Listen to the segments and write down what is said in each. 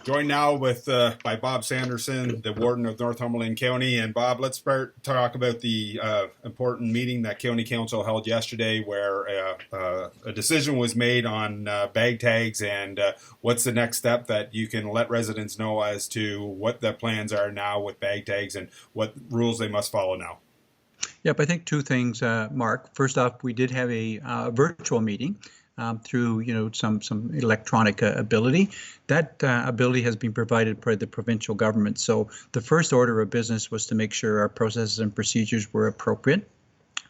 Joined now with by Bob Sanderson, the Warden of Northumberland County. And Bob, let's talk about the important meeting that County Council held yesterday, where a decision was made on bag tags, and what's the next step that you can let residents know as to what the plans are now with bag tags and what rules they must follow now. Yep, I think two things, Mark. First off, we did have a virtual meeting through some electronic ability. That ability has been provided by the provincial government. So the first order of business was to make sure our processes and procedures were appropriate.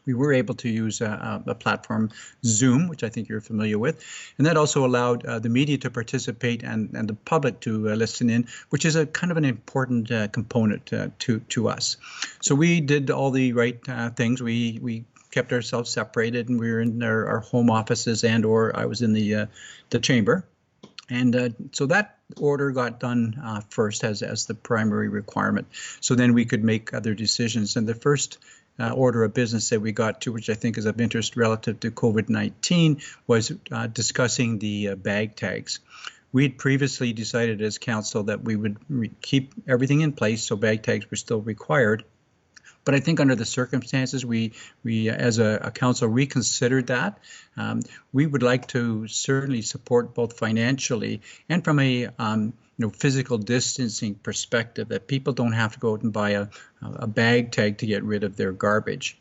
We were able to use a platform, Zoom, which I think you're familiar with, and that also allowed the media to participate and the public to listen in, which is a kind of an important component to us. So we did all the right things. We kept ourselves separated, and we were in our home offices, or I was in the chamber. And so that order got done first as the primary requirement. So then we could make other decisions. And the first order of business that we got to, which I think is of interest relative to COVID-19, was discussing the bag tags. We had previously decided as council that we would keep everything in place, so bag tags were still required. But I think under the circumstances, we as a council reconsidered that. We would like to certainly support both financially and from a physical distancing perspective, that people don't have to go out and buy a bag tag to get rid of their garbage.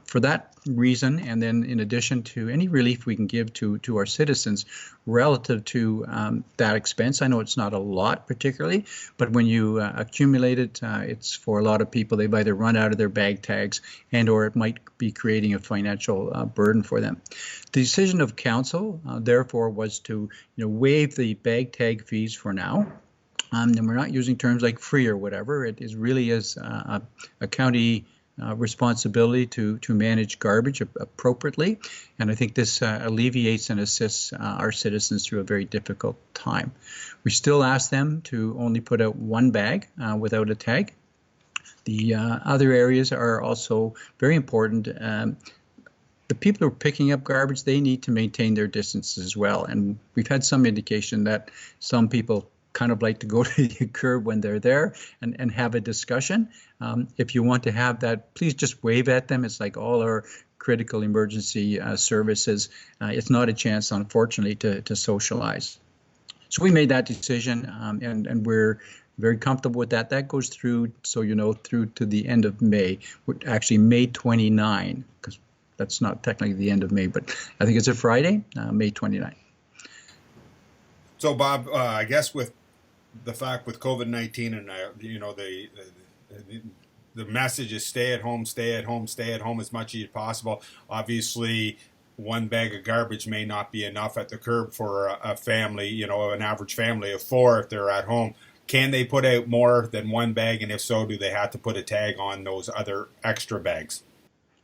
For that reason, and then in addition to any relief we can give to our citizens relative to that expense, I know it's not a lot particularly, but when you accumulate it, it's for a lot of people. They've either run out of their bag tags or it might be creating a financial burden for them. The decision of council, therefore, was to waive the bag tag fees for now. And we're not using terms like free or whatever. It really is a county responsibility to manage garbage appropriately, and I think this alleviates and assists our citizens through a very difficult time. We still ask them to only put out one bag without a tag. The other areas are also very important. The people who are picking up garbage, they need to maintain their distances as well, and we've had some indication that some people kind of like to go to the curb when they're there and have a discussion. If you want to have that, please just wave at them. It's like all our critical emergency services. It's not a chance, unfortunately, to socialize. So we made that decision, and we're very comfortable with that. That goes through, so through to the end of May, actually May 29, because that's not technically the end of May, but I think it's a Friday, May 29. So Bob, I guess with the fact with COVID-19 and the message is stay at home, stay at home, stay at home as much as possible. Obviously, one bag of garbage may not be enough at the curb for a family, an average family of four if they're at home. Can they put out more than one bag? And if so, do they have to put a tag on those other extra bags?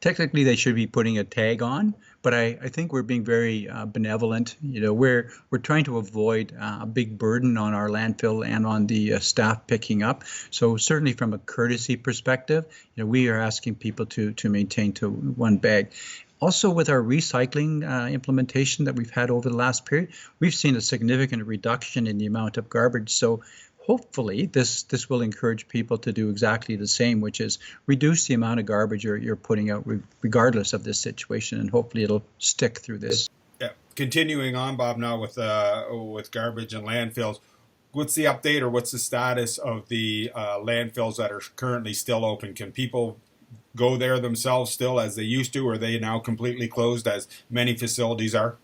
Technically, they should be putting a tag on, but I think we're being very benevolent. We're trying to avoid a big burden on our landfill and on the staff picking up. So certainly from a courtesy perspective, we are asking people to maintain to one bag. Also, with our recycling implementation that we've had over the last period, we've seen a significant reduction in the amount of garbage. So hopefully this will encourage people to do exactly the same, which is reduce the amount of garbage you're putting out regardless of this situation, and hopefully it'll stick through this. Yeah. Continuing on, Bob, now with garbage and landfills, what's the update or what's the status of the landfills that are currently still open? Can people go there themselves still as they used to, or are they now completely closed as many facilities are?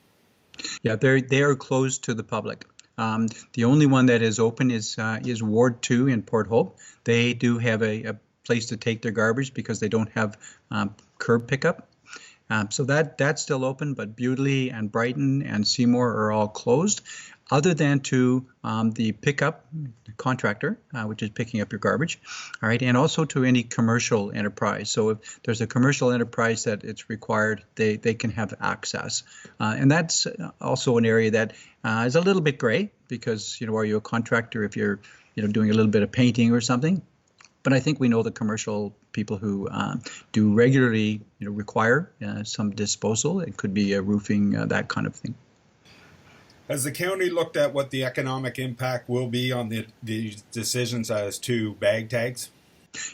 Yeah, they are closed to the public. The only one that is open is Ward 2 in Port Hope. They do have a place to take their garbage because they don't have curb pickup. So that's still open, but Bewdley and Brighton and Seymour are all closed, other than to the pickup contractor, which is picking up your garbage, all right, and also to any commercial enterprise. So if there's a commercial enterprise that it's required, they can have access. And that's also an area that is a little bit gray because, are you a contractor if you're, doing a little bit of painting or something? But I think we know the commercial people who do regularly, require some disposal. It could be a roofing, that kind of thing. Has the county looked at what the economic impact will be on the decisions as to bag tags?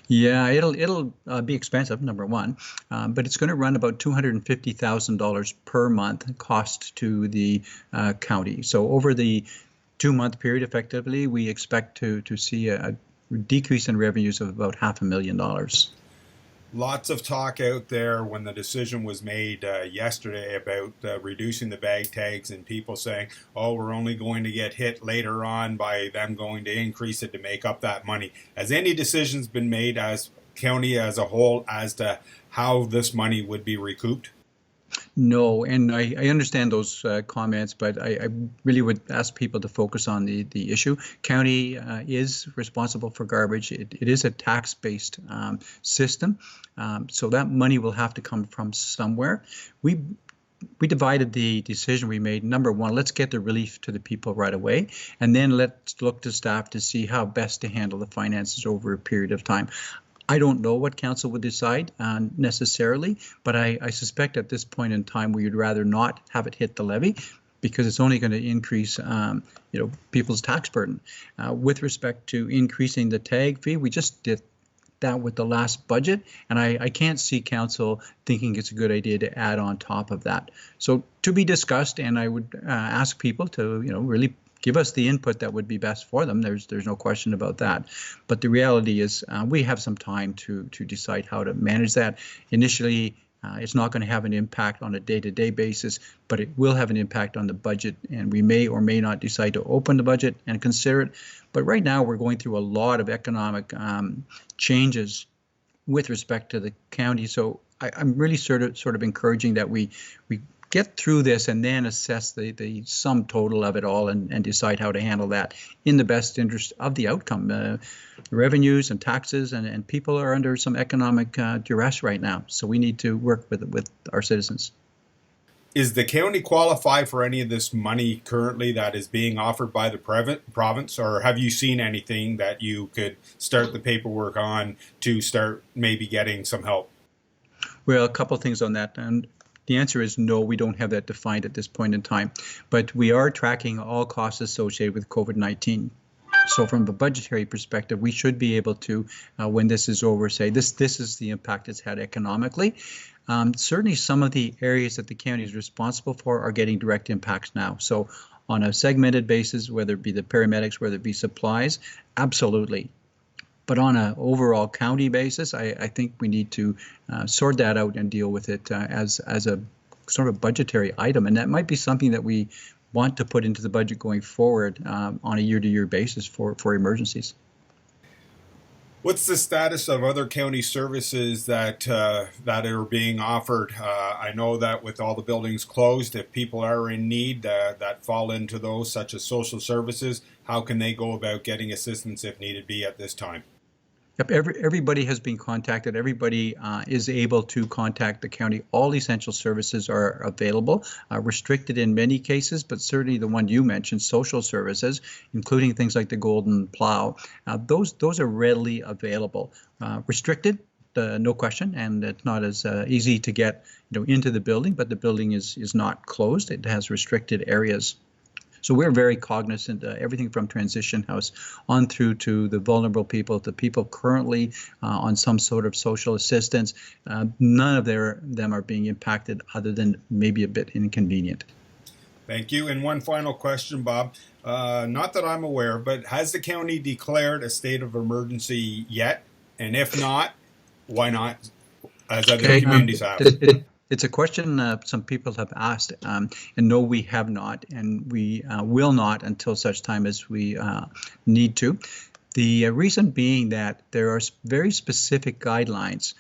Yeah, it'll be expensive, number one, but it's going to run about $250,000 per month cost to the county. So over the 2-month period, effectively, we expect to see a decrease in revenues of about $500,000. Lots of talk out there when the decision was made yesterday about reducing the bag tags, and people saying, oh, we're only going to get hit later on by them going to increase it to make up that money. Has any decisions been made as county as a whole as to how this money would be recouped? No, and I understand those comments, but I really would ask people to focus on the issue. County is responsible for garbage. It is a tax-based system, so that money will have to come from somewhere. We divided the decision we made. Number one, let's get the relief to the people right away, and then let's look to staff to see how best to handle the finances over a period of time. I don't know what council would decide necessarily, but I suspect at this point in time we would rather not have it hit the levy because it's only going to increase people's tax burden. With respect to increasing the tag fee, we just did that with the last budget, and I can't see council thinking it's a good idea to add on top of that. So to be discussed, and I would ask people to really give us the input that would be best for them. There's no question about that. But the reality is we have some time to decide how to manage that. Initially, it's not going to have an impact on a day-to-day basis, but it will have an impact on the budget, and we may or may not decide to open the budget and consider it. But right now, we're going through a lot of economic changes with respect to the county. So I'm really sort of encouraging that we get through this and then assess the sum total of it all and decide how to handle that in the best interest of the outcome. Revenues and taxes and people are under some economic duress right now, so we need to work with our citizens. Is the county qualify for any of this money currently that is being offered by the province, or have you seen anything that you could start the paperwork on to start maybe getting some help? Well, a couple of things on that. And the answer is no, we don't have that defined at this point in time, but we are tracking all costs associated with COVID-19. So from a budgetary perspective, we should be able to, when this is over, say this is the impact it's had economically. Certainly some of the areas that the county is responsible for are getting direct impacts now. So on a segmented basis, whether it be the paramedics, whether it be supplies, absolutely. But on an overall county basis, I think we need to sort that out and deal with it as a sort of budgetary item. And that might be something that we want to put into the budget going forward on a year-to-year basis for emergencies. What's the status of other county services that are being offered? I know that with all the buildings closed, if people are in need that fall into those, such as social services, how can they go about getting assistance if needed be at this time? Yep, everybody has been contacted. Everybody is able to contact the county. All essential services are available, restricted in many cases, but certainly the one you mentioned, social services, including things like the Golden Plow, those are readily available. Restricted, no question, and it's not as easy to get into the building, but the building is not closed. It has restricted areas. So we're very cognizant, everything from transition house on through to the vulnerable people, to people currently on some sort of social assistance. None of them are being impacted other than maybe a bit inconvenient. Thank you. And one final question, Bob. Not that I'm aware, but has the county declared a state of emergency yet? And if not, why not, as other communities have? It's a question some people have asked, and no, we have not, and we will not until such time as we need to. The reason being that there are very specific guidelines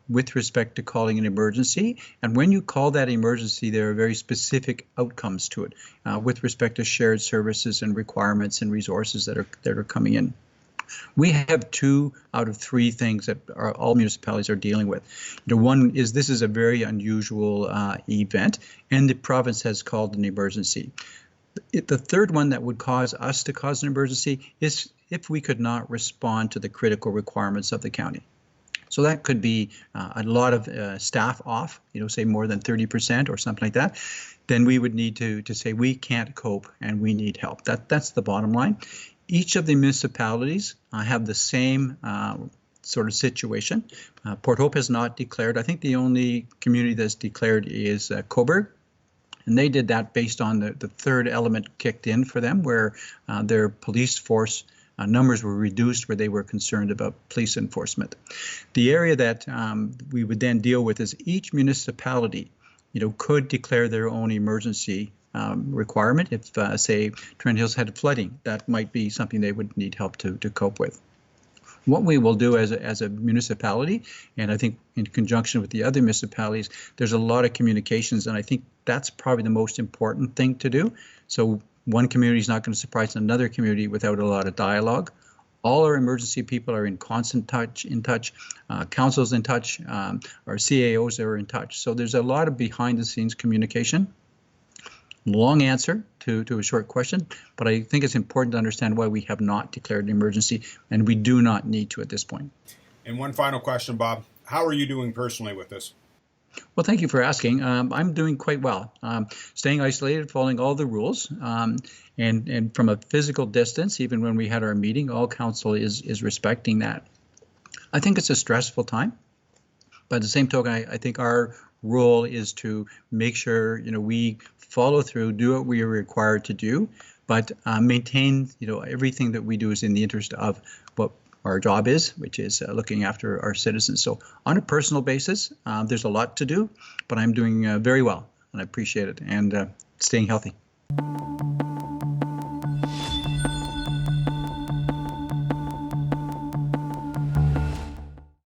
with respect to calling an emergency, and when you call that emergency, there are very specific outcomes to it with respect to shared services and requirements and resources that are coming in. We have 2 out of 3 things that all municipalities are dealing with. One is this is a very unusual event, and the province has called an emergency. The third one that would cause us to cause an emergency is if we could not respond to the critical requirements of the county. So that could be a lot of staff off, say more than 30% or something like that. Then we would need to say we can't cope and we need help. That's the bottom line. Each of the municipalities have the same sort of situation. Port Hope has not declared. I think the only community that's declared is Cobourg. And they did that based on the third element kicked in for them, where their police force numbers were reduced, where they were concerned about police enforcement. The area that we would then deal with is each municipality, could declare their own emergency requirement. If, say, Trent Hills had flooding, that might be something they would need help to cope with. What we will do as a municipality, and I think in conjunction with the other municipalities, there's a lot of communications, and I think that's probably the most important thing to do. So one community is not going to surprise another community without a lot of dialogue. All our emergency people are in constant touch, councils in touch, our CAOs are in touch. So there's a lot of behind the scenes communication. Long answer to a short question, but I think it's important to understand why we have not declared an emergency, and we do not need to at this point. And one final question, Bob. How are you doing personally with this? Well, thank you for asking. I'm doing quite well. Staying isolated, following all the rules, and from a physical distance, even when we had our meeting, all council is respecting that. I think it's a stressful time. By the same token, I think our role is to make sure we follow through, do what we are required to do, but maintain everything that we do is in the interest of what our job is, which is looking after our citizens. So on a personal basis, there's a lot to do, but I'm doing very well, and I appreciate it, and staying healthy.